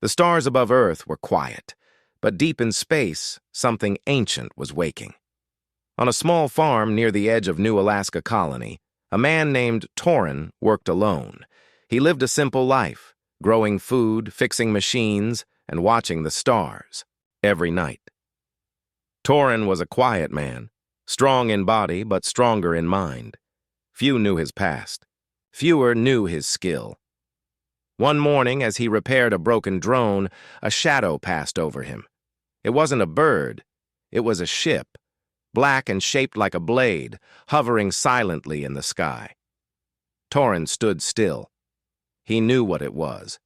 The stars above Earth were quiet, but deep in space, something ancient was waking. On a small farm near the edge of New Alaska Colony, a man named Torin worked alone. He lived a simple life, growing food, fixing machines, and watching the stars every night. Torin was a quiet man, strong in body but stronger in mind. Few knew his past. Fewer knew his skill. One morning, as he repaired a broken drone, a shadow passed over him. It wasn't a bird. It was a ship, black and shaped like a blade, hovering silently in the sky. Torin stood still. He knew what it was.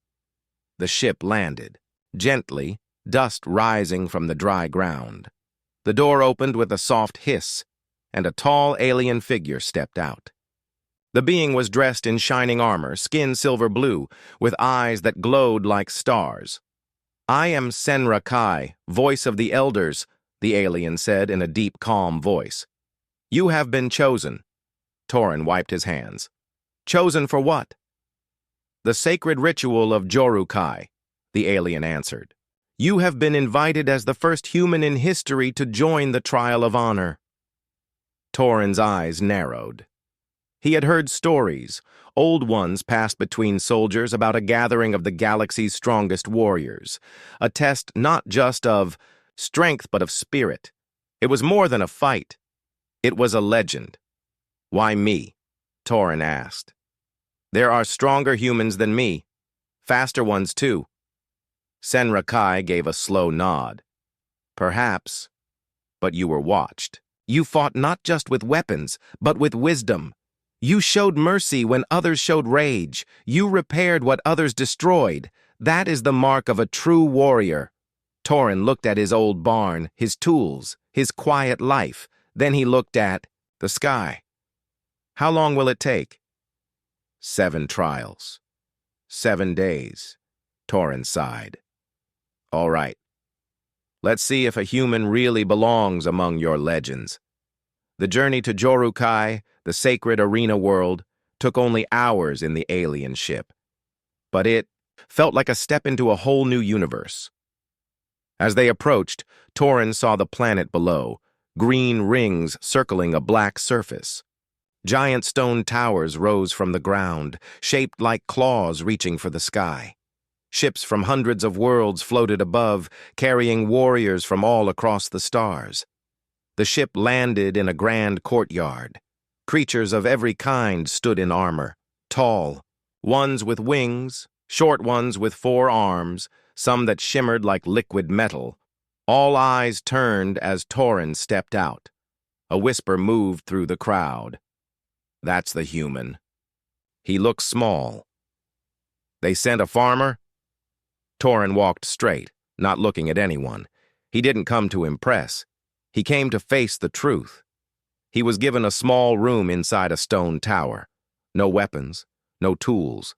The ship landed, gently, dust rising from the dry ground. The door opened with a soft hiss, and a tall alien figure stepped out. The being was dressed in shining armor, skin silver blue, with eyes that glowed like stars. "I am Senra Kai, voice of the elders," the alien said in a deep, calm voice. "You have been chosen." Torin wiped his hands. "Chosen for what?" "The sacred ritual of Jorukai," the alien answered. "You have been invited as the first human in history to join the Trial of Honor." Torin's eyes narrowed. He had heard stories, old ones passed between soldiers about a gathering of the galaxy's strongest warriors, a test not just of strength but of spirit. It was more than a fight. It was a legend. "Why me?" Torin asked. "There are stronger humans than me, faster ones too." Senra Kai gave a slow nod. "Perhaps, but you were watched. You fought not just with weapons, but with wisdom. You showed mercy when others showed rage. You repaired what others destroyed. That is the mark of a true warrior." Torin looked at his old barn, his tools, his quiet life. Then he looked at the sky. "How long will it take?" 7 trials. 7 days. Torin sighed. "All right. Let's see if a human really belongs among your legends." The journey to Jorukai, the sacred arena world, took only hours in the alien ship. But it felt like a step into a whole new universe. As they approached, Torin saw the planet below, green rings circling a black surface. Giant stone towers rose from the ground, shaped like claws reaching for the sky. Ships from hundreds of worlds floated above, carrying warriors from all across the stars. The ship landed in a grand courtyard. Creatures of every kind stood in armor, tall, ones with wings, short ones with 4 arms, some that shimmered like liquid metal. All eyes turned as Torin stepped out. A whisper moved through the crowd. "That's the human. He looks small." "They sent a farmer?" Torin walked straight, not looking at anyone. He didn't come to impress. He came to face the truth. He was given a small room inside a stone tower. No weapons, no tools,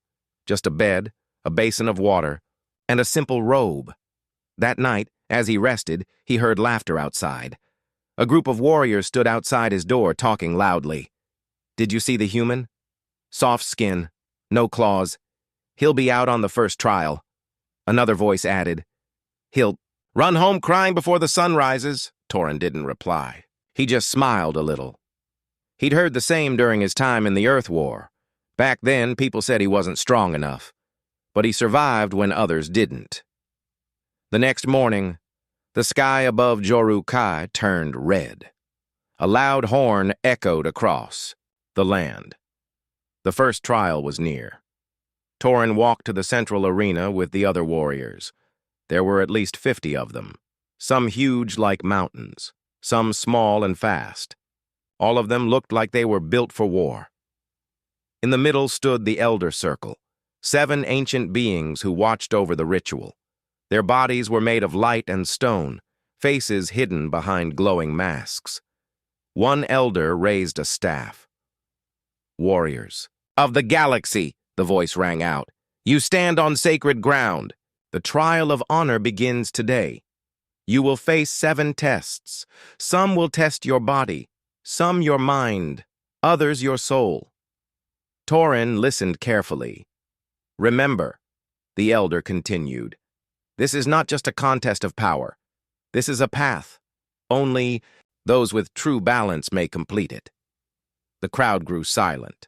just a bed, a basin of water, and a simple robe. That night, as he rested, he heard laughter outside. A group of warriors stood outside his door talking loudly. "Did you see the human? Soft skin, no claws. He'll be out on the first trial." Another voice added, "He'll run home crying before the sun rises." Torin didn't reply. He just smiled a little. He'd heard the same during his time in the Earth War. Back then, people said he wasn't strong enough. But he survived when others didn't. The next morning, the sky above Jorukai turned red. A loud horn echoed across the land. The first trial was near. Torin walked to the central arena with the other warriors. There were at least 50 of them, some huge like mountains, some small and fast. All of them looked like they were built for war. In the middle stood the Elder Circle, 7 ancient beings who watched over the ritual. Their bodies were made of light and stone, faces hidden behind glowing masks. One elder raised a staff. "Warriors of the galaxy," the voice rang out, "you stand on sacred ground. The trial of honor begins today. You will face 7 tests. Some will test your body, some your mind, others your soul." Torin listened carefully. "Remember," the elder continued, This is not just a contest of power. This is a path. Only those with true balance may complete it. The crowd grew silent.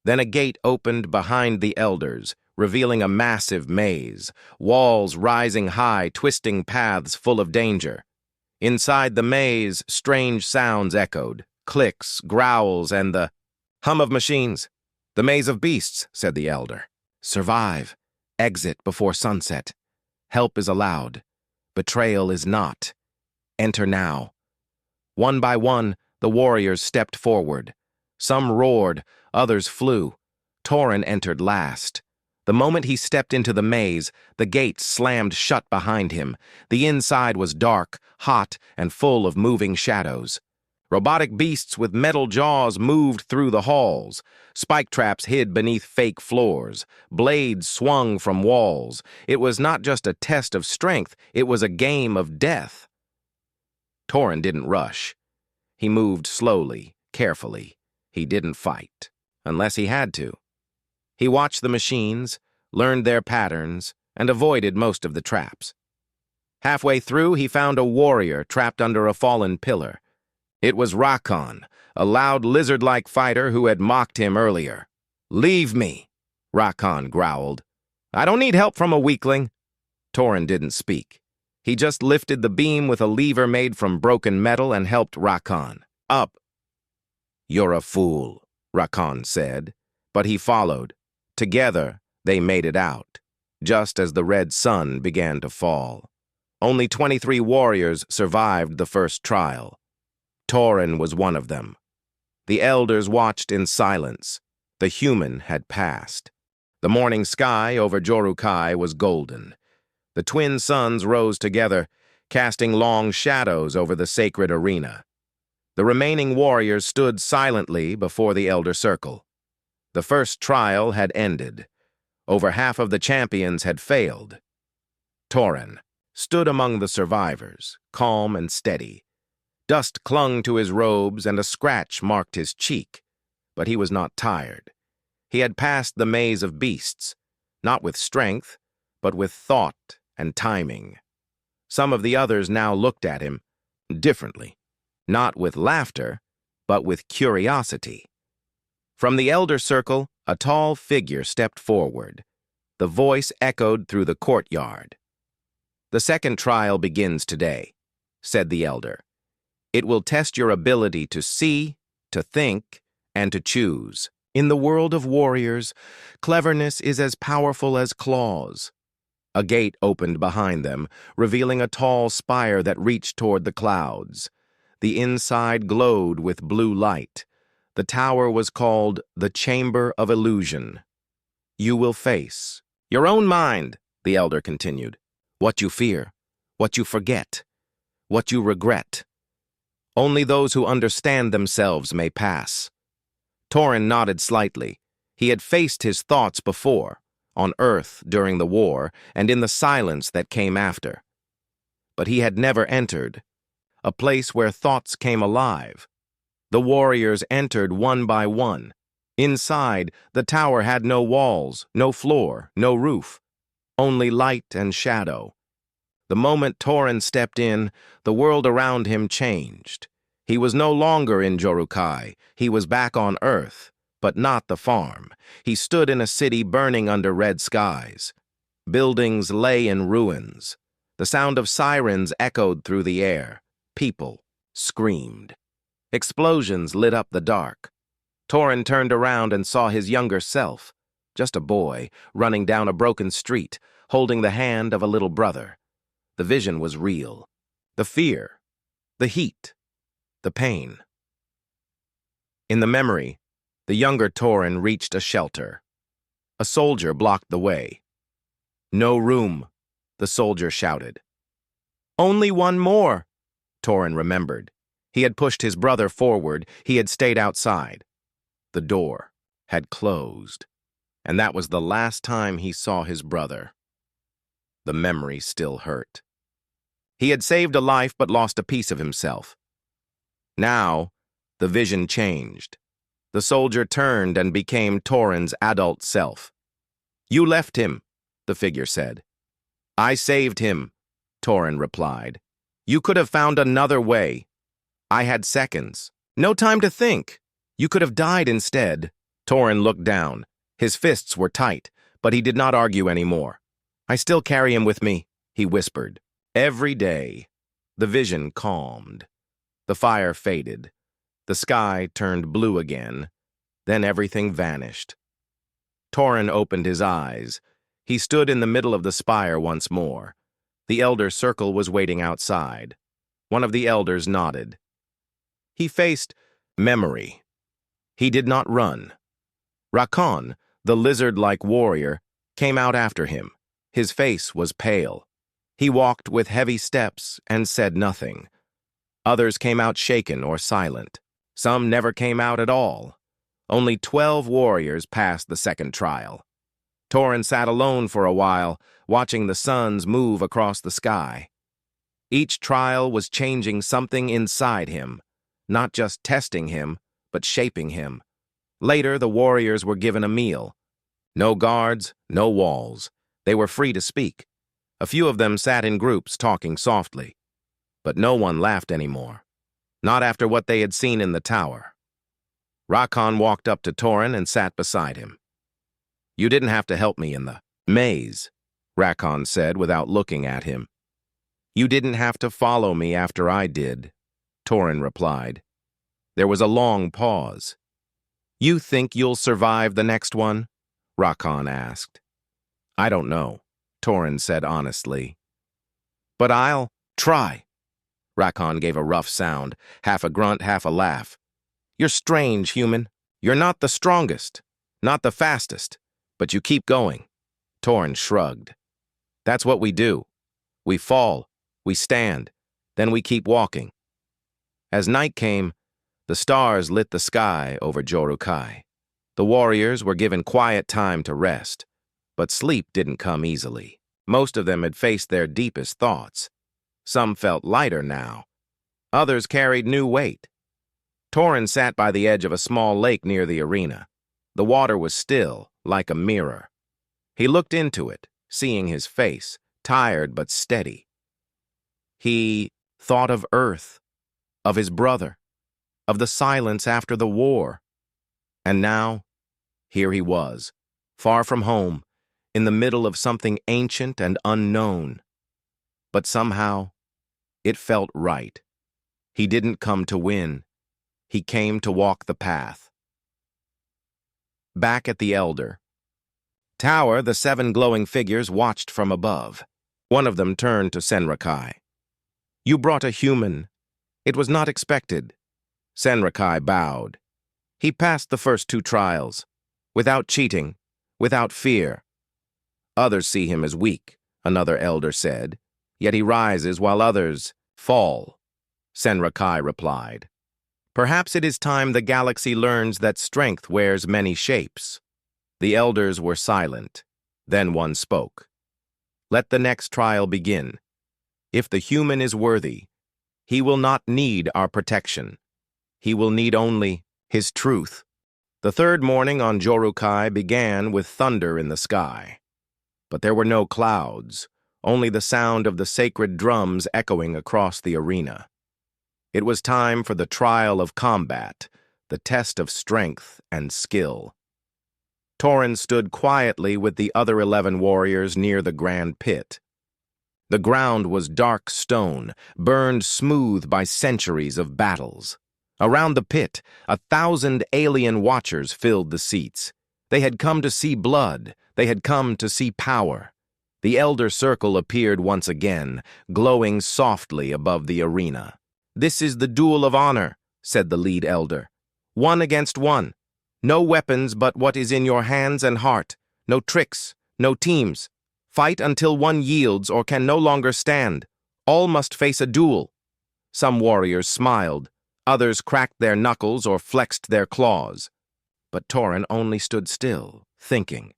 Then a gate opened behind the elders, revealing a massive maze, walls rising high, twisting paths full of danger. Inside the maze, strange sounds echoed, clicks, growls, and the hum of machines. "The maze of beasts," said the elder. "Survive. Exit before sunset. Help is allowed. Betrayal is not. Enter now." One by one, the warriors stepped forward. Some roared, others flew. Torin entered last. The moment he stepped into the maze, the gates slammed shut behind him. The inside was dark, hot, and full of moving shadows. Robotic beasts with metal jaws moved through the halls. Spike traps hid beneath fake floors. Blades swung from walls. It was not just a test of strength, it was a game of death. Torin didn't rush. He moved slowly, carefully. He didn't fight, unless he had to. He watched the machines, learned their patterns, and avoided most of the traps. Halfway through, he found a warrior trapped under a fallen pillar. It was Rakon, a loud lizard-like fighter who had mocked him earlier. "Leave me," Rakon growled. "I don't need help from a weakling." Torin didn't speak. He just lifted the beam with a lever made from broken metal and helped Rakon up. "You're a fool," Rakon said, but he followed. Together, they made it out, just as the red sun began to fall. Only 23 warriors survived the first trial. Torin was one of them. The elders watched in silence. The human had passed. The morning sky over Jorukai was golden. The twin suns rose together, casting long shadows over the sacred arena. The remaining warriors stood silently before the elder circle. The first trial had ended. Over half of the champions had failed. Torin stood among the survivors, calm and steady. Dust clung to his robes and a scratch marked his cheek, but he was not tired. He had passed the maze of beasts, not with strength, but with thought and timing. Some of the others now looked at him differently, not with laughter, but with curiosity. From the elder circle, a tall figure stepped forward. The voice echoed through the courtyard. "The second trial begins today," said the elder. "It will test your ability to see, to think, and to choose. In the world of warriors, cleverness is as powerful as claws." A gate opened behind them, revealing a tall spire that reached toward the clouds. The inside glowed with blue light. The tower was called the Chamber of Illusion. "You will face your own mind," the elder continued. "What you fear, what you forget, what you regret. Only those who understand themselves may pass." Torin nodded slightly. He had faced his thoughts before, on Earth during the war and in the silence that came after. But he had never entered a place where thoughts came alive. The warriors entered one by one. Inside, the tower had no walls, no floor, no roof, only light and shadow. The moment Torin stepped in, the world around him changed. He was no longer in Jorukai. He was back on Earth, but not the farm. He stood in a city burning under red skies. Buildings lay in ruins. The sound of sirens echoed through the air. People screamed. Explosions lit up the dark. Torin turned around and saw his younger self, just a boy, running down a broken street, holding the hand of a little brother. The vision was real. The fear, the heat, the pain. In the memory, the younger Torin reached a shelter. A soldier blocked the way. "No room," the soldier shouted. "Only one more," Torin remembered. He had pushed his brother forward. He had stayed outside. The door had closed, and that was the last time he saw his brother. The memory still hurt. He had saved a life but lost a piece of himself. Now, the vision changed. The soldier turned and became Torin's adult self. "You left him," the figure said. I saved him, Torin replied. You could have found another way. I had seconds. No time to think. You could have died instead. Torin looked down. His fists were tight, but he did not argue anymore. I still carry him with me, he whispered. Every day. The vision calmed. The fire faded. The sky turned blue again. Then everything vanished. Torin opened his eyes. He stood in the middle of the spire once more. The elder circle was waiting outside. One of the elders nodded. He faced memory. He did not run. Rakon, the lizard-like warrior, came out after him. His face was pale. He walked with heavy steps and said nothing. Others came out shaken or silent. Some never came out at all. Only 12 warriors passed the second trial. Torin sat alone for a while, watching the suns move across the sky. Each trial was changing something inside him, not just testing him, but shaping him. Later, the warriors were given a meal. No guards, no walls. They were free to speak. A few of them sat in groups talking softly. But no one laughed anymore. Not after what they had seen in the tower. Rakon walked up to Torin and sat beside him. You didn't have to help me in the maze, Rakon said without looking at him. You didn't have to follow me after I did, Torin replied. There was a long pause. You think you'll survive the next one? Rakon asked. I don't know, Torin said honestly. But I'll try. Rakon gave a rough sound, half a grunt, half a laugh. You're strange, human. You're not the strongest, not the fastest, but you keep going. Torin shrugged. That's what we do. We fall, we stand, then we keep walking. As night came, the stars lit the sky over Jorukai. The warriors were given quiet time to rest, but sleep didn't come easily. Most of them had faced their deepest thoughts. Some felt lighter now. Others carried new weight. Torin sat by the edge of a small lake near the arena. The water was still, like a mirror. He looked into it, seeing his face, tired but steady. He thought of Earth, of his brother, of the silence after the war. And now, here he was, far from home, in the middle of something ancient and unknown. But somehow, it felt right. He didn't come to win. He came to walk the path. Back at the Elder Tower, the 7 glowing figures watched from above. One of them turned to Senrakai. You brought a human. It was not expected. Senrakai bowed. He passed the first 2 trials, without cheating, without fear. Others see him as weak, another elder said, yet he rises while others fall. Senrakai replied. Perhaps it is time the galaxy learns that strength wears many shapes. The elders were silent. Then one spoke. Let the next trial begin. If the human is worthy, he will not need our protection. He will need only his truth. The third morning on Jorukai began with thunder in the sky. But there were no clouds, only the sound of the sacred drums echoing across the arena. It was time for the trial of combat, the test of strength and skill. Torin stood quietly with the other 11 warriors near the grand pit. The ground was dark stone, burned smooth by centuries of battles. Around the pit, 1,000 alien watchers filled the seats. They had come to see blood. They had come to see power. The Elder Circle appeared once again, glowing softly above the arena. This is the duel of honor, said the lead elder. 1 against 1. No weapons but what is in your hands and heart. No tricks, no teams. Fight until one yields or can no longer stand. All must face a duel. Some warriors smiled. Others cracked their knuckles or flexed their claws. But Torin only stood still, thinking.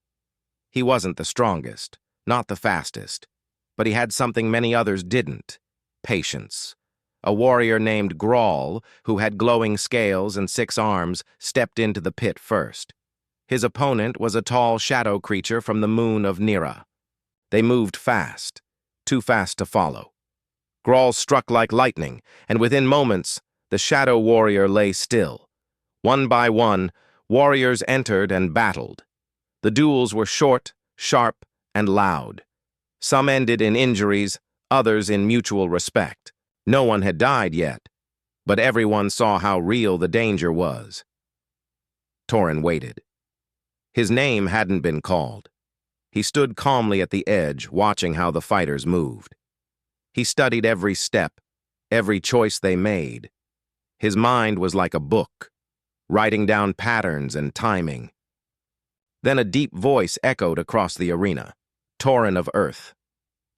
He wasn't the strongest, not the fastest, but he had something many others didn't. Patience. A warrior named Grawl, who had glowing scales and 6 arms, stepped into the pit first. His opponent was a tall shadow creature from the moon of Nira. They moved fast, too fast to follow. Grawl struck like lightning, and within moments, the shadow warrior lay still. One by one, warriors entered and battled. The duels were short, sharp, and loud. Some ended in injuries, others in mutual respect. No one had died yet, but everyone saw how real the danger was. Torin waited. His name hadn't been called. He stood calmly at the edge, watching how the fighters moved. He studied every step, every choice they made. His mind was like a book, writing down patterns and timing. Then a deep voice echoed across the arena, Torin of Earth.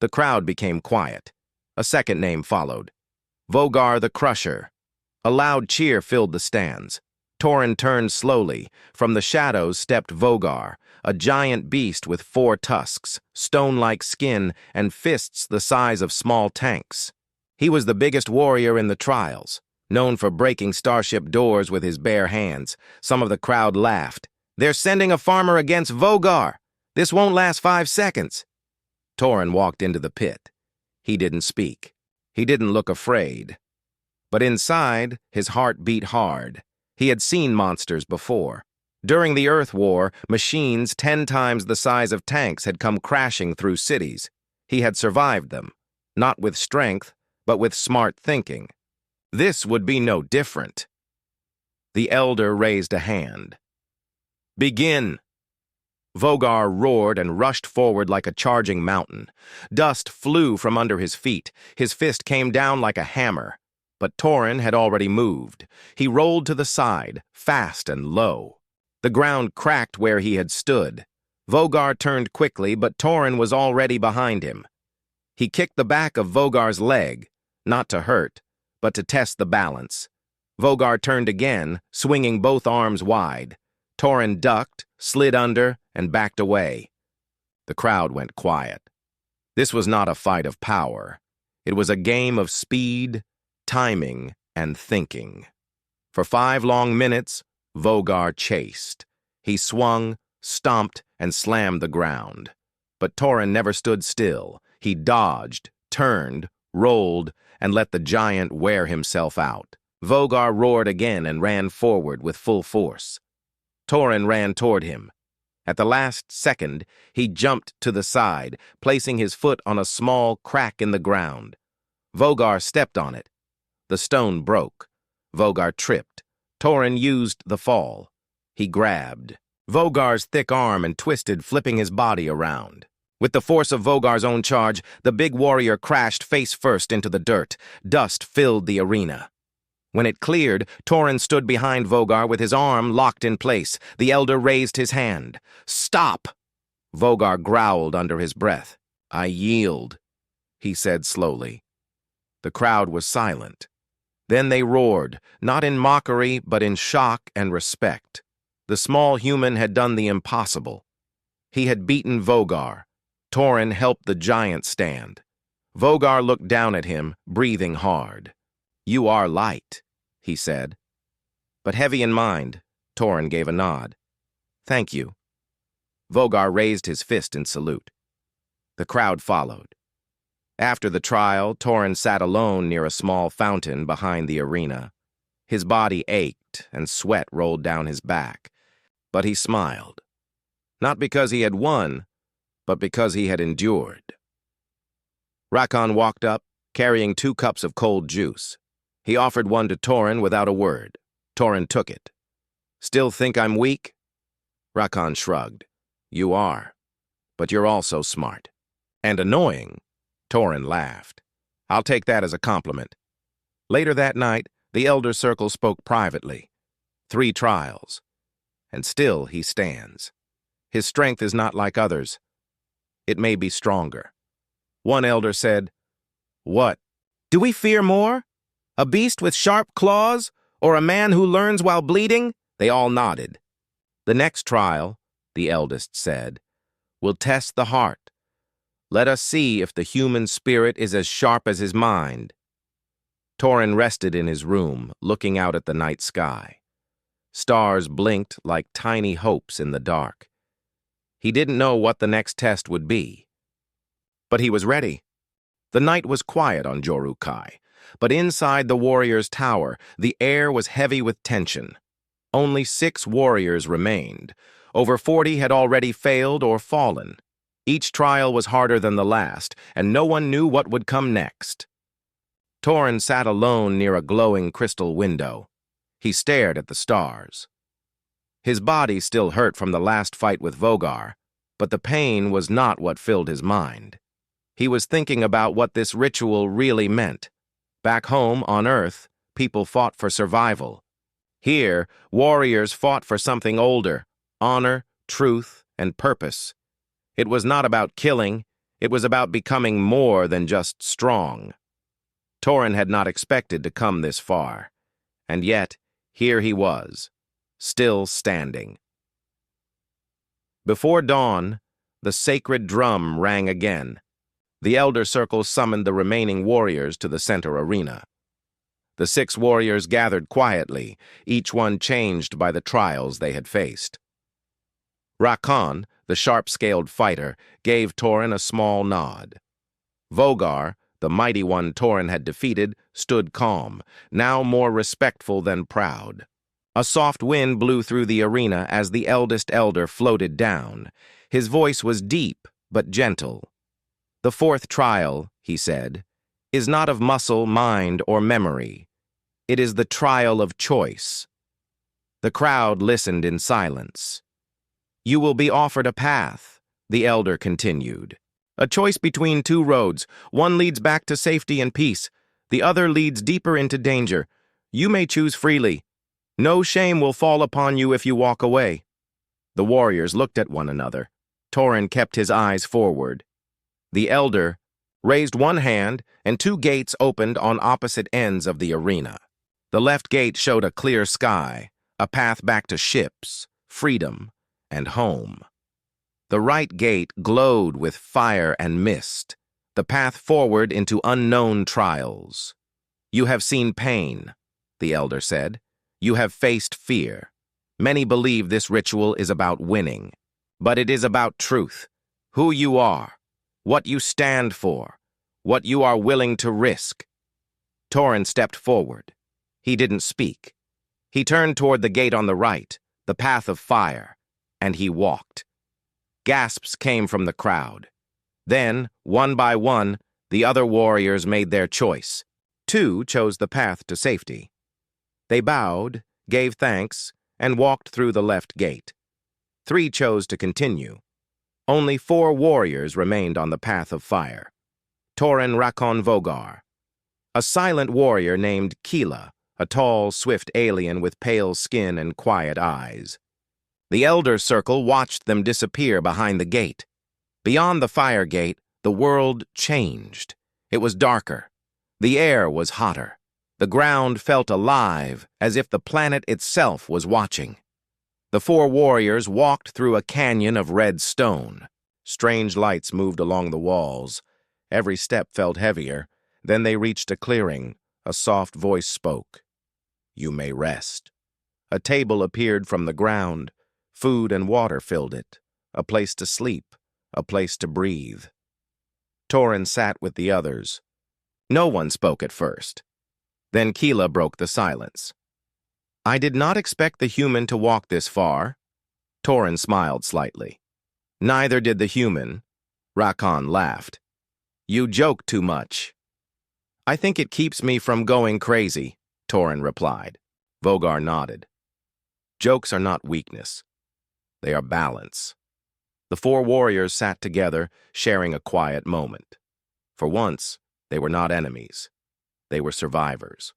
The crowd became quiet. A second name followed, Vogar the Crusher. A loud cheer filled the stands. Torin turned slowly. From the shadows stepped Vogar, a giant beast with 4 tusks, stone-like skin, and fists the size of small tanks. He was the biggest warrior in the trials, known for breaking starship doors with his bare hands. Some of the crowd laughed. "They're sending a farmer against Vogar. This won't last 5 seconds." Torin walked into the pit. He didn't speak. He didn't look afraid. But inside, his heart beat hard. He had seen monsters before. During the Earth War, machines 10 times the size of tanks had come crashing through cities. He had survived them, not with strength, but with smart thinking. This would be no different. The elder raised a hand. "Begin!" Vogar roared and rushed forward like a charging mountain. Dust flew from under his feet. His fist came down like a hammer. But Torin had already moved. He rolled to the side, fast and low. The ground cracked where he had stood. Vogar turned quickly, but Torin was already behind him. He kicked the back of Vogar's leg, not to hurt, but to test the balance. Vogar turned again, swinging both arms wide. Torin ducked, slid under, and backed away. The crowd went quiet. This was not a fight of power. It was a game of speed, timing, and thinking. For 5 long minutes, Vogar chased. He swung, stomped, and slammed the ground. But Torin never stood still. He dodged, turned, rolled, and let the giant wear himself out. Vogar roared again and ran forward with full force. Torin ran toward him. At the last second, he jumped to the side, placing his foot on a small crack in the ground. Vogar stepped on it. The stone broke. Vogar tripped. Torin used the fall. He grabbed Vogar's thick arm and twisted, flipping his body around. With the force of Vogar's own charge, the big warrior crashed face first into the dirt. Dust filled the arena. When it cleared, Torin stood behind Vogar with his arm locked in place. The elder raised his hand. "Stop!" Vogar growled under his breath. "I yield," he said slowly. The crowd was silent. Then they roared, not in mockery, but in shock and respect. The small human had done the impossible. He had beaten Vogar. Torin helped the giant stand. Vogar looked down at him, breathing hard. "You are light," he said. But heavy in mind, Torin gave a nod. "Thank you." Vogar raised his fist in salute. The crowd followed. After the trial, Torin sat alone near a small fountain behind the arena. His body ached and sweat rolled down his back, but he smiled. Not because he had won, but because he had endured. Rakan walked up, carrying 2 cups of cold juice. He offered one to Torin without a word. Torin took it. "Still think I'm weak?" Rakan shrugged. "You are, but you're also smart. And annoying." Torin laughed. "I'll take that as a compliment." Later that night, the elder circle spoke privately. 3 trials. And still he stands. His strength is not like others. It may be stronger. One elder said, "What? Do we fear more? A beast with sharp claws? Or a man who learns while bleeding?" They all nodded. "The next trial," the eldest said, "will test the heart. Let us see if the human spirit is as sharp as his mind." Torin rested in his room, looking out at the night sky. Stars blinked like tiny hopes in the dark. He didn't know what the next test would be, But he was ready. The night was quiet on Jorukai, but inside the warrior's tower, the air was heavy with tension. Only 6 warriors remained. Over 40 had already failed or fallen. Each trial was harder than the last, and no one knew what would come next. Torin sat alone near a glowing crystal window. He stared at the stars. His body still hurt from the last fight with Vogar, but the pain was not what filled his mind. He was thinking about what this ritual really meant. Back home, on Earth, people fought for survival. Here, warriors fought for something older: honor, truth, and purpose. It was not about killing, it was about becoming more than just strong. Torin had not expected to come this far, and yet, here he was, still standing. Before dawn, the sacred drum rang again. The Elder Circle summoned the remaining warriors to the center arena. The 6 warriors gathered quietly, each one changed by the trials they had faced. Rakon, the sharp-scaled fighter, gave Torin a small nod. Vogar, the mighty one Torin had defeated, stood calm, now more respectful than proud. A soft wind blew through the arena as the eldest elder floated down. His voice was deep but gentle. "The 4th trial," he said, "is not of muscle, mind, or memory. It is the trial of choice." The crowd listened in silence. "You will be offered a path," the elder continued. "A choice between 2 roads. One leads back to safety and peace. The other leads deeper into danger. You may choose freely. No shame will fall upon you if you walk away." The warriors looked at one another. Torin kept his eyes forward. The elder raised one hand, and 2 gates opened on opposite ends of the arena. The left gate showed a clear sky, a path back to ships, freedom, and home. The right gate glowed with fire and mist, the path forward into unknown trials. "You have seen pain," the elder said. "You have faced fear. Many believe this ritual is about winning, but it is about truth, who you are, what you stand for, what you are willing to risk." Torin stepped forward. He didn't speak. He turned toward the gate on the right, the path of fire, and he walked. Gasps came from the crowd. Then, one by one, the other warriors made their choice. 2 chose the path to safety. They bowed, gave thanks, and walked through the left gate. 3 chose to continue. Only 4 warriors remained on the path of fire. Torin Rakon Vogar, a silent warrior named Keela, a tall, swift alien with pale skin and quiet eyes. The Elder Circle watched them disappear behind the gate. Beyond the fire gate, the world changed. It was darker. The air was hotter. The ground felt alive, as if the planet itself was watching. The 4 warriors walked through a canyon of red stone. Strange lights moved along the walls. Every step felt heavier. Then they reached a clearing. A soft voice spoke. "You may rest." A table appeared from the ground. Food and water filled it. A place to sleep. A place to breathe. Torin sat with the others. No one spoke at first. Then Keela broke the silence. "I did not expect the human to walk this far." Torin smiled slightly. "Neither did the human." Rakon laughed. "You joke too much." "I think it keeps me from going crazy," Torin replied. Vogar nodded. "Jokes are not weakness. They are balance." The 4 warriors sat together, sharing a quiet moment. For once, they were not enemies. They were survivors.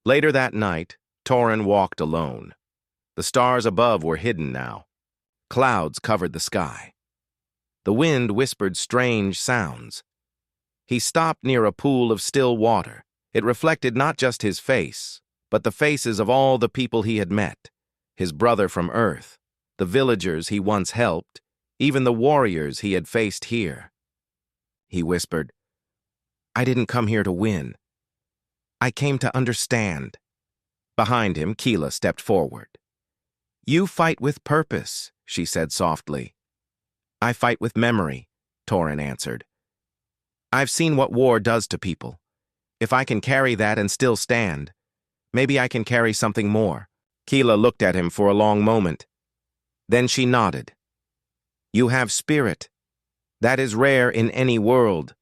Later that night, Torin walked alone. The stars above were hidden now. Clouds covered the sky. The wind whispered strange sounds. He stopped near a pool of still water. It reflected not just his face, but the faces of all the people he had met. His brother from Earth, the villagers he once helped, even the warriors he had faced here. He whispered, "I didn't come here to win. I came to understand." Behind him, Keela stepped forward. "You fight with purpose," she said softly. "I fight with memory. Torin answered. I've seen what war does to people. If I can carry that and still stand, maybe I can carry something more. Keela looked at him for a long moment. Then she nodded. You have spirit. That is rare in any world.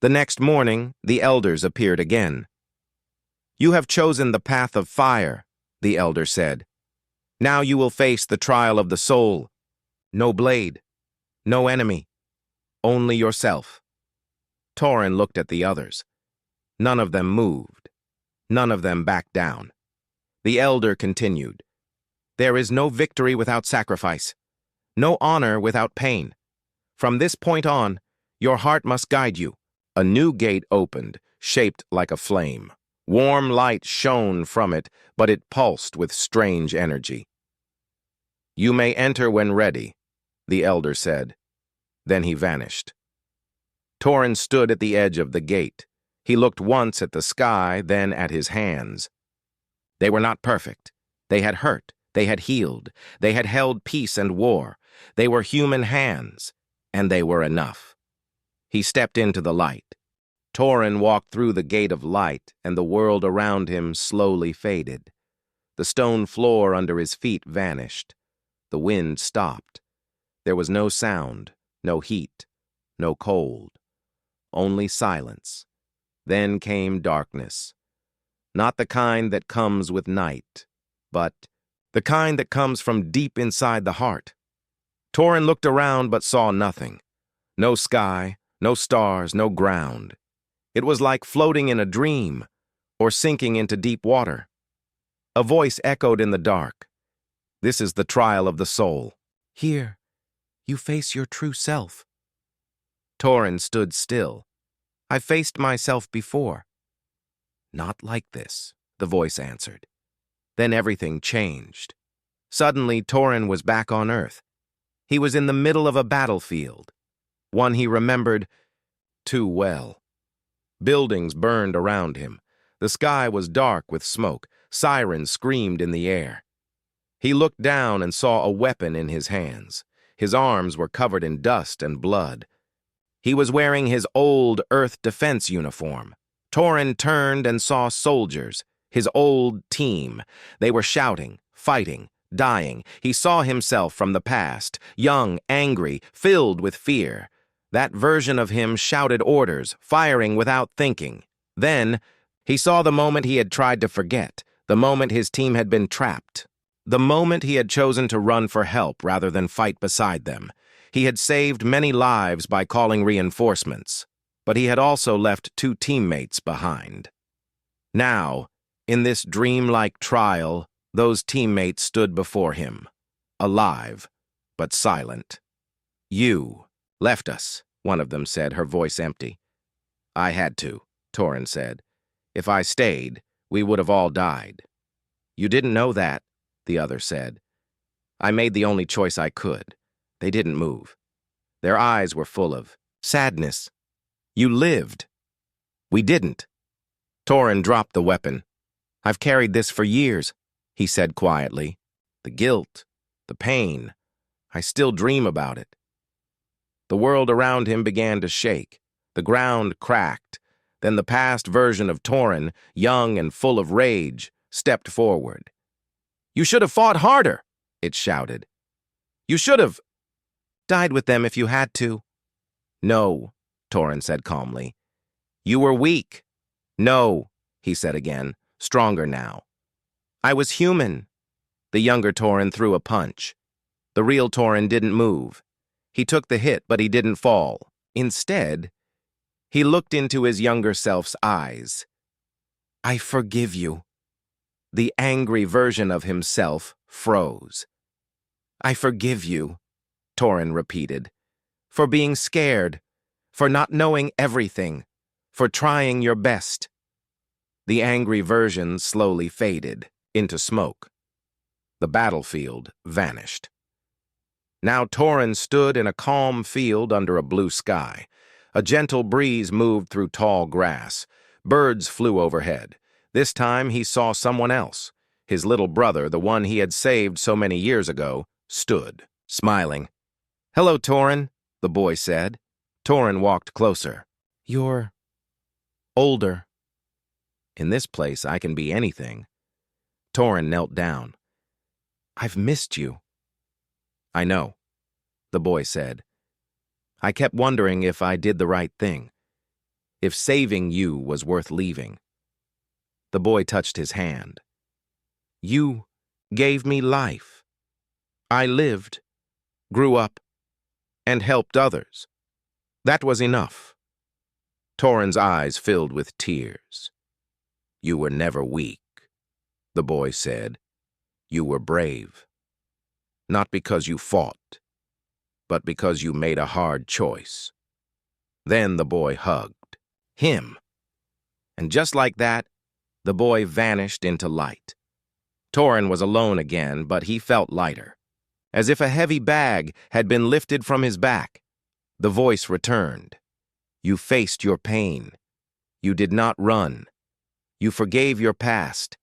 The next morning, the elders appeared again. You have chosen the path of fire, the elder said. Now you will face the trial of the soul. No blade, no enemy, only yourself. Torin looked at the others. None of them moved. None of them backed down. The elder continued. There is no victory without sacrifice, no honor without pain. From this point on, your heart must guide you. A new gate opened, shaped like a flame. Warm light shone from it, but it pulsed with strange energy. You may enter when ready, the elder said. Then he vanished. Torin stood at the edge of the gate. He looked once at the sky, then at his hands. They were not perfect. They had hurt. They had healed. They had held peace and war. They were human hands, and they were enough. He stepped into the light. Torin walked through the gate of light, and the world around him slowly faded. The stone floor under his feet vanished. The wind stopped. There was no sound, no heat, no cold. Only silence. Then came darkness. Not the kind that comes with night, but the kind that comes from deep inside the heart. Torin looked around but saw nothing. No sky, no stars, no ground. It was like floating in a dream or sinking into deep water. A voice echoed in the dark. This is the trial of the soul. Here, you face your true self. Torin stood still. I've faced myself before. Not like this, the voice answered. Then everything changed. Suddenly, Torin was back on Earth. He was in the middle of a battlefield, one he remembered too well. Buildings burned around him. The sky was dark with smoke. Sirens screamed in the air. He looked down and saw a weapon in his hands. His arms were covered in dust and blood. He was wearing his old Earth defense uniform. Torin turned and saw soldiers, his old team. They were shouting, fighting, dying. He saw himself from the past, young, angry, filled with fear. That version of him shouted orders, firing without thinking. Then, he saw the moment he had tried to forget, the moment his team had been trapped, the moment he had chosen to run for help rather than fight beside them. He had saved many lives by calling reinforcements, but he had also left 2 teammates behind. Now, in this dreamlike trial, those teammates stood before him, alive, but silent. You left us, one of them said, her voice empty. I had to, Torin said. If I stayed, we would have all died. You didn't know that, the other said. I made the only choice I could. They didn't move. Their eyes were full of sadness. You lived. We didn't. Torin dropped the weapon. I've carried this for years, he said quietly. The guilt, the pain, I still dream about it. The world around him began to shake. The ground cracked. Then the past version of Torin, young and full of rage, stepped forward. You should have fought harder, it shouted. You should have died with them if you had to. No, Torin said calmly. You were weak. No, he said again, stronger now. I was human. The younger Torin threw a punch. The real Torin didn't move. He took the hit, but he didn't fall. Instead, he looked into his younger self's eyes. I forgive you. The angry version of himself froze. I forgive you, Torin repeated, for being scared, for not knowing everything, for trying your best. The angry version slowly faded into smoke. The battlefield vanished. Now Torin stood in a calm field under a blue sky. A gentle breeze moved through tall grass. Birds flew overhead. This time he saw someone else. His little brother, the one he had saved so many years ago, stood, smiling. Hello, Torin, the boy said. Torin walked closer. You're older. In this place, I can be anything. Torin knelt down. I've missed you. I know, the boy said. I kept wondering if I did the right thing, if saving you was worth leaving. The boy touched his hand. You gave me life. I lived, grew up, and helped others. That was enough. Torin's eyes filled with tears. You were never weak, the boy said. You were brave. Not because you fought, but because you made a hard choice. Then the boy hugged him. And just like that, the boy vanished into light. Torin was alone again, but he felt lighter, as if a heavy bag had been lifted from his back. The voice returned. You faced your pain. You did not run. You forgave your past.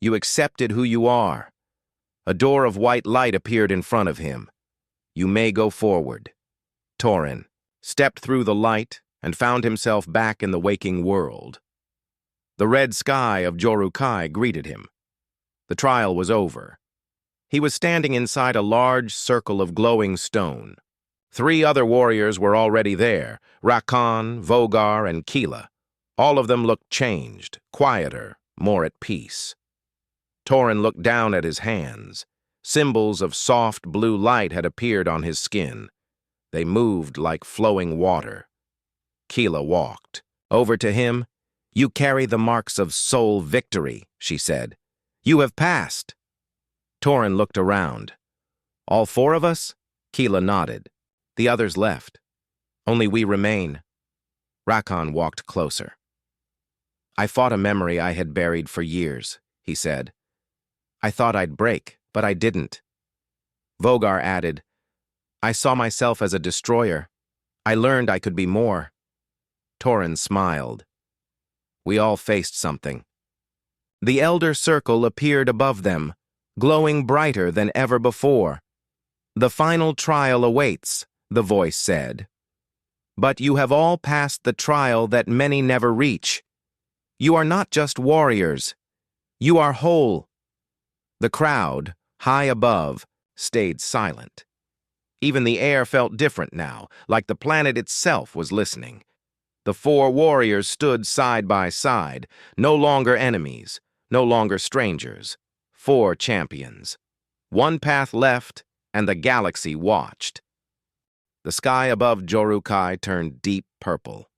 You accepted who you are. A door of white light appeared in front of him. You may go forward. Torin stepped through the light and found himself back in the waking world. The red sky of Jorukai greeted him. The trial was over. He was standing inside a large circle of glowing stone. 3 other warriors were already there, Rakan, Vogar, and Keela. All of them looked changed, quieter, more at peace. Torin looked down at his hands. Symbols of soft blue light had appeared on his skin. They moved like flowing water. Keela walked. Over to him. You carry the marks of soul victory, she said. You have passed. Torin looked around. All 4 of us? Keela nodded. The others left. Only we remain. Rakan walked closer. I fought a memory I had buried for years, he said. I thought I'd break, but I didn't. Vogar added, I saw myself as a destroyer. I learned I could be more. Torin smiled. We all faced something. The Elder Circle appeared above them, glowing brighter than ever before. The final trial awaits, the voice said. But you have all passed the trial that many never reach. You are not just warriors. You are whole. The crowd, high above, stayed silent. Even the air felt different now, like the planet itself was listening. The 4 warriors stood side by side, no longer enemies, no longer strangers. 4 champions. One path left, and the galaxy watched. The sky above Jorukai turned deep purple.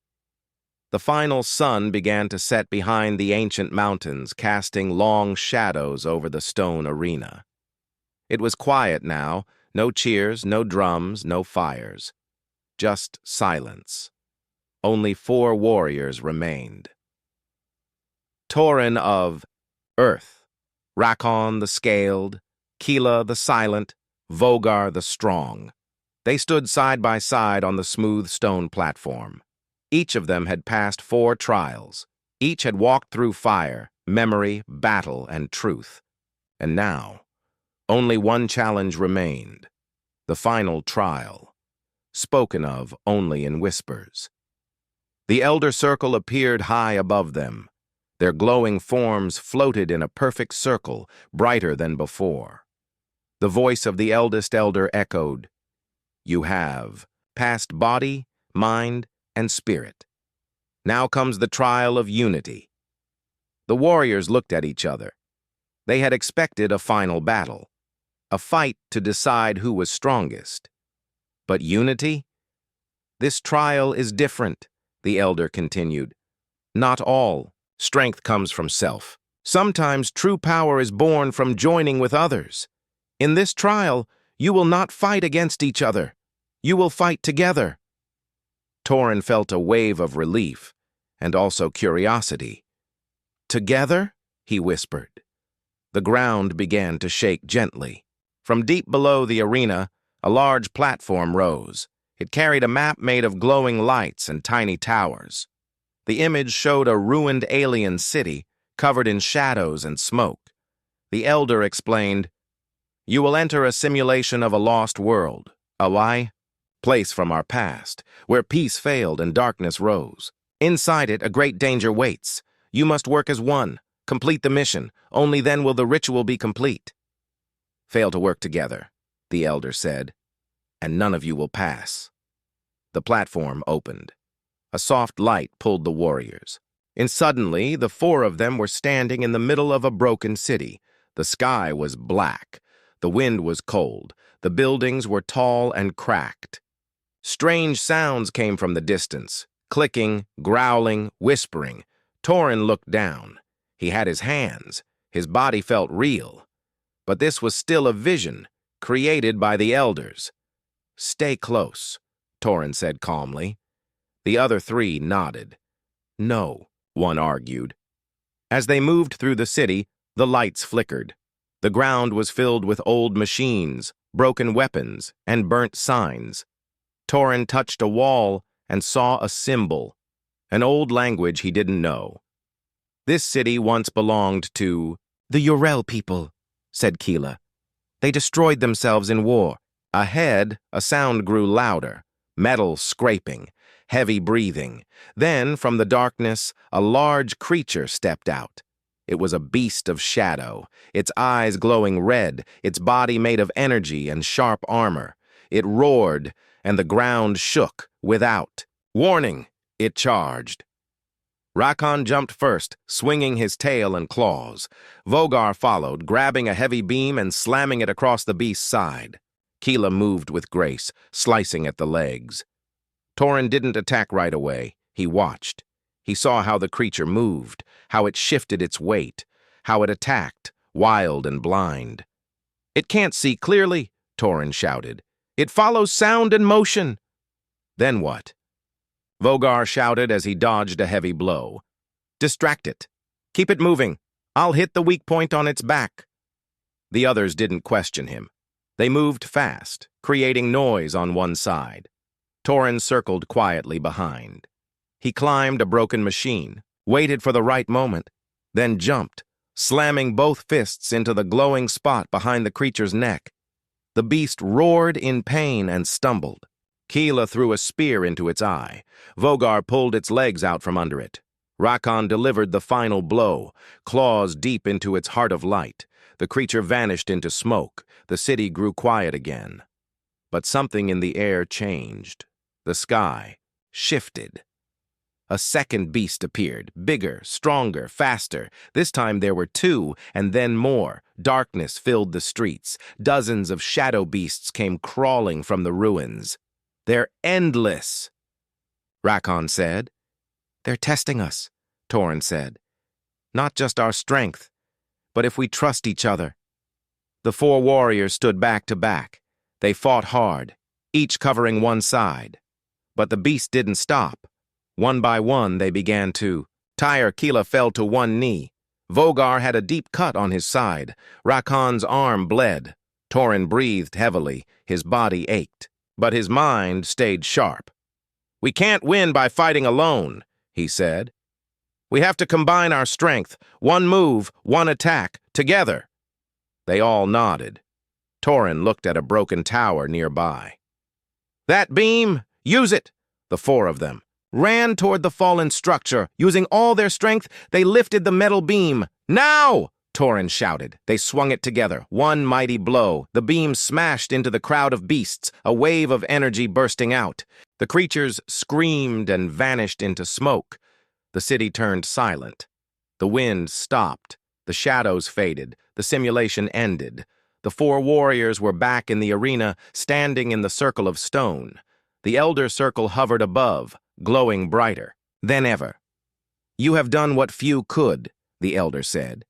The final sun began to set behind the ancient mountains, casting long shadows over the stone arena. It was quiet now, no cheers, no drums, no fires. Just silence. Only 4 warriors remained. Torin of Earth, Rakan the Scaled, Keela the Silent, Vogar the Strong. They stood side by side on the smooth stone platform. Each of them had passed 4 trials. Each had walked through fire, memory, battle, and truth. And now, only one challenge remained. The final trial, spoken of only in whispers. The Elder Circle appeared high above them. Their glowing forms floated in a perfect circle, brighter than before. The voice of the eldest elder echoed, You have passed body, mind, and spirit. Now comes the trial of unity. The warriors looked at each other. They had expected a final battle, a fight to decide who was strongest. But unity? This trial is different, the elder continued. Not all strength comes from self. Sometimes true power is born from joining with others. In this trial, you will not fight against each other. You will fight together. Torin felt a wave of relief and also curiosity. Together? He whispered. The ground began to shake gently. From deep below the arena, a large platform rose. It carried a map made of glowing lights and tiny towers. The image showed a ruined alien city covered in shadows and smoke. The elder explained, You will enter a simulation of a lost world. A lie? place from our past, where peace failed and darkness rose. Inside it, a great danger waits. You must work as one, complete the mission. Only then will the ritual be complete. Fail to work together, the elder said, and none of you will pass. The platform opened. A soft light pulled the warriors. And suddenly, the four of them were standing in the middle of a broken city. The sky was black. The wind was cold. The buildings were tall and cracked. Strange sounds came from the distance, clicking, growling, whispering. Torin looked down. He had his hands. His body felt real. But this was still a vision, created by the elders. "Stay close," Torin said calmly. The other three nodded. "No," one argued. As they moved through the city, the lights flickered. The ground was filled with old machines, broken weapons, and burnt signs. Torin touched a wall and saw a symbol, an old language he didn't know. This city once belonged to the Urel people, said Keela. They destroyed themselves in war. Ahead, a sound grew louder, metal scraping, heavy breathing. Then, from the darkness, a large creature stepped out. It was a beast of shadow, its eyes glowing red, its body made of energy and sharp armor. It roared, and the ground shook without. "Warning!" it charged. Rakon jumped first, swinging his tail and claws. Vogar followed, grabbing a heavy beam and slamming it across the beast's side. Keela moved with grace, slicing at the legs. Torin didn't attack right away. He watched. He saw how the creature moved, how it shifted its weight, how it attacked, wild and blind. "It can't see clearly," Torin shouted. "It follows sound and motion." "Then what?" Vogar shouted as he dodged a heavy blow. "Distract it. Keep it moving. I'll hit the weak point on its back." The others didn't question him. They moved fast, creating noise on one side. Torin circled quietly behind. He climbed a broken machine, waited for the right moment, then jumped, slamming both fists into the glowing spot behind the creature's neck. The beast roared in pain and stumbled. Keela threw a spear into its eye. Vogar pulled its legs out from under it. Rakon delivered the final blow, claws deep into its heart of light. The creature vanished into smoke. The city grew quiet again. But something in the air changed. The sky shifted. A second beast appeared, bigger, stronger, faster. This time there were two, and then more. Darkness filled the streets. Dozens of shadow beasts came crawling from the ruins. "They're endless," Rakon said. "They're testing us," Torin said. "Not just our strength, but if we trust each other." The four warriors stood back to back. They fought hard, each covering one side. But the beast didn't stop. One by one, they began to tire. Keela fell to one knee. Vogar had a deep cut on his side. Rakon's arm bled. Torin breathed heavily. His body ached. But his mind stayed sharp. "We can't win by fighting alone," he said. "We have to combine our strength. One move, one attack, together." They all nodded. Torin looked at a broken tower nearby. "That beam, use it!" The four of them ran toward the fallen structure. Using all their strength, they lifted the metal beam. "Now!" Torin shouted. They swung it together, one mighty blow. The beam smashed into the crowd of beasts, a wave of energy bursting out. The creatures screamed and vanished into smoke. The city turned silent. The wind stopped. The shadows faded. The simulation ended. The four warriors were back in the arena, standing in the circle of stone. The elder circle hovered above, glowing brighter than ever. "You have done what few could," the elder said.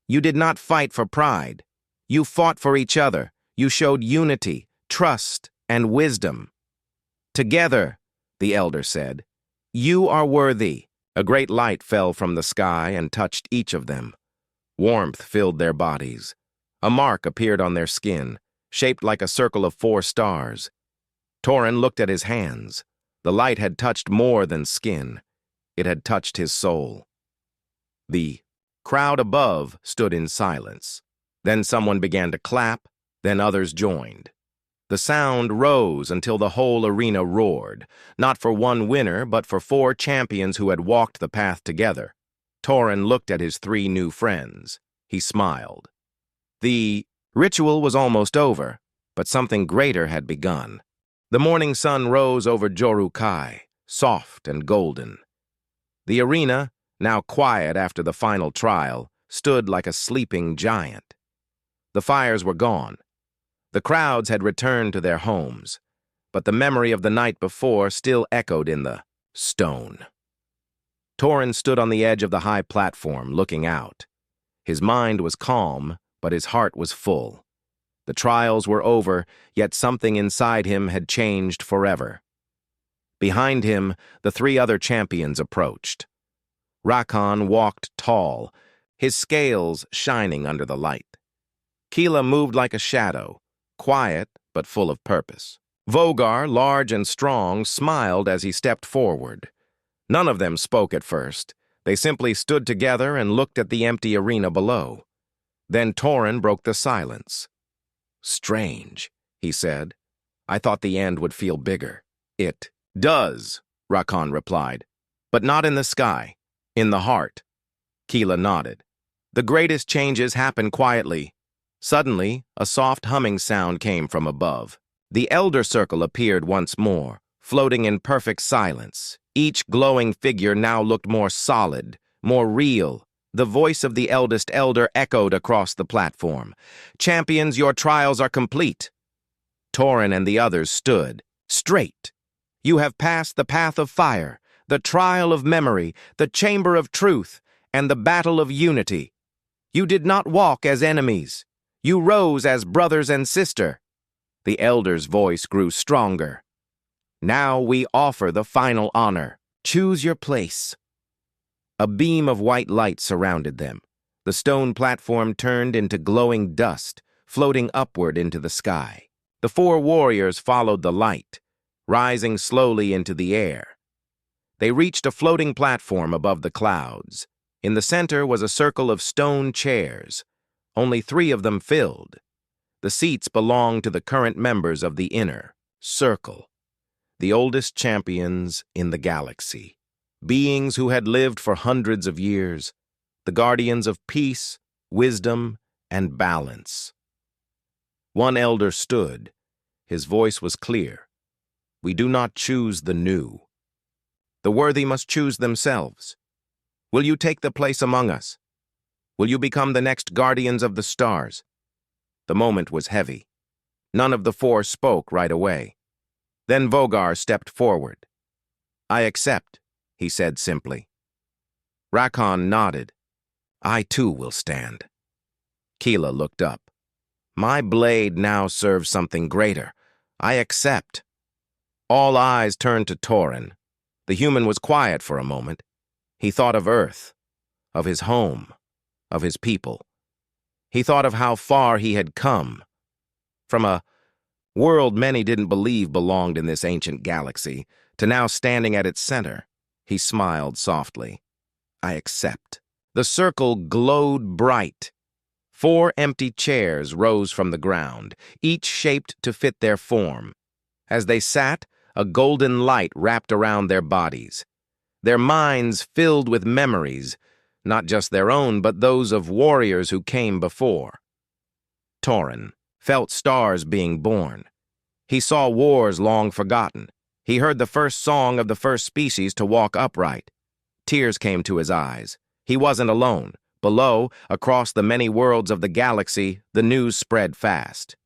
"You did not fight for pride. You fought for each other. You showed unity, trust, and wisdom. Together," the elder said, "you are worthy." A great light fell from the sky and touched each of them. Warmth filled their bodies. A mark appeared on their skin, shaped like a circle of 4 stars. Torin looked at his hands. The light had touched more than skin. It had touched his soul. The crowd above stood in silence. Then someone began to clap, then others joined. The sound rose until the whole arena roared, not for one winner, but for 4 champions who had walked the path together. Torin looked at his 3 new friends. He smiled. The ritual was almost over, but something greater had begun. The morning sun rose over Jorukai, soft and golden. The arena, now quiet after the final trial, stood like a sleeping giant. The fires were gone. The crowds had returned to their homes, but the memory of the night before still echoed in the stone. Torin stood on the edge of the high platform, looking out. His mind was calm, but his heart was full. The trials were over, yet something inside him had changed forever. Behind him, the 3 other champions approached. Rakon walked tall, his scales shining under the light. Keela moved like a shadow, quiet but full of purpose. Vogar, large and strong, smiled as he stepped forward. None of them spoke at first. They simply stood together and looked at the empty arena below. Then Torin broke the silence. "Strange," he said. "I thought the end would feel bigger." "It does," Rakon replied. "But not in the sky, in the heart." Keela nodded. "The greatest changes happen quietly." Suddenly, a soft humming sound came from above. The Elder Circle appeared once more, floating in perfect silence. Each glowing figure now looked more solid, more real. The voice of the eldest elder echoed across the platform. "Champions, your trials are complete." Torin and the others stood, straight. "You have passed the path of fire, the trial of memory, the chamber of truth, and the battle of unity. You did not walk as enemies. You rose as brothers and sister." The elder's voice grew stronger. "Now we offer the final honor. Choose your place." A beam of white light surrounded them. The stone platform turned into glowing dust, floating upward into the sky. The 4 warriors followed the light, rising slowly into the air. They reached a floating platform above the clouds. In the center was a circle of stone chairs. Only 3 of them filled. The seats belonged to the current members of the inner circle, the oldest champions in the galaxy, beings who had lived for hundreds of years, the guardians of peace, wisdom, and balance. One elder stood. His voice was clear. "We do not choose the new. The worthy must choose themselves. Will you take the place among us? Will you become the next guardians of the stars?" The moment was heavy. None of the 4 spoke right away. Then Vogar stepped forward. "I accept," he said simply. Rakon nodded. "I too will stand." Keela looked up. "My blade now serves something greater. I accept." All eyes turned to Torin. The human was quiet for a moment. He thought of Earth, of his home, of his people. He thought of how far he had come. From a world many didn't believe belonged in this ancient galaxy, to now standing at its center. He smiled softly. "I accept." The circle glowed bright. 4 empty chairs rose from the ground, each shaped to fit their form. As they sat, a golden light wrapped around their bodies. Their minds filled with memories, not just their own, but those of warriors who came before. Torin felt stars being born. He saw wars long forgotten. He heard the first song of the first species to walk upright. Tears came to his eyes. He wasn't alone. Below, across the many worlds of the galaxy, the news spread fast.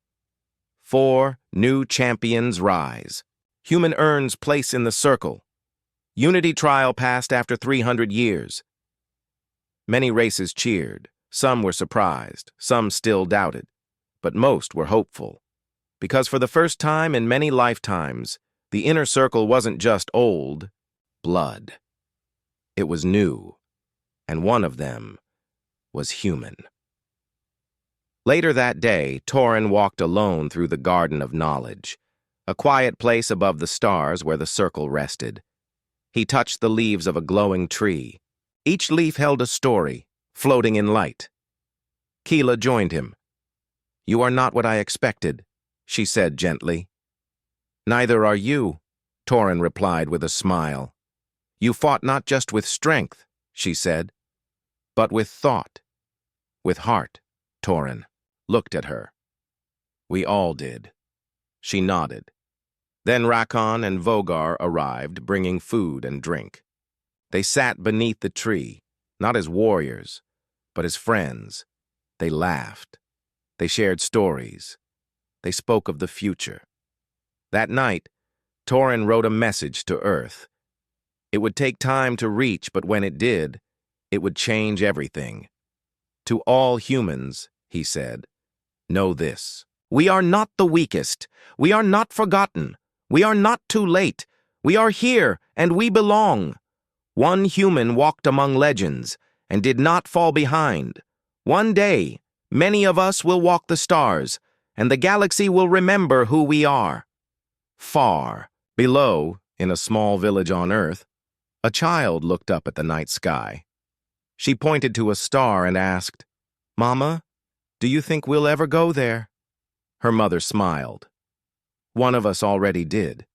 4 new champions rise. Human earns place in the circle. Unity trial passed after 300 years. Many races cheered. Some were surprised. Some still doubted. But most were hopeful. Because for the first time in many lifetimes, the inner circle wasn't just old blood. It was new, and one of them was human. Later that day, Torin walked alone through the Garden of Knowledge, a quiet place above the stars where the circle rested. He touched the leaves of a glowing tree. Each leaf held a story, floating in light. Keela joined him. "You are not what I expected," she said gently. Neither are you, Torin replied with a smile. You fought not just with strength, she said, but with thought. With heart, Torin looked at her. We all did. She nodded. Then Rakon and Vogar arrived, bringing food and drink. They sat beneath the tree, not as warriors, but as friends. They laughed. They shared stories. They spoke of the future. That night, Torin wrote a message to Earth. It would take time to reach, but when it did, it would change everything. To all humans, he said, know this. We are not the weakest. We are not forgotten. We are not too late. We are here, and we belong. One human walked among legends and did not fall behind. One day, many of us will walk the stars, and the galaxy will remember who we are. Far below, in a small village on Earth, a child looked up at the night sky. She pointed to a star and asked, Mama, do you think we'll ever go there? Her mother smiled. One of us already did.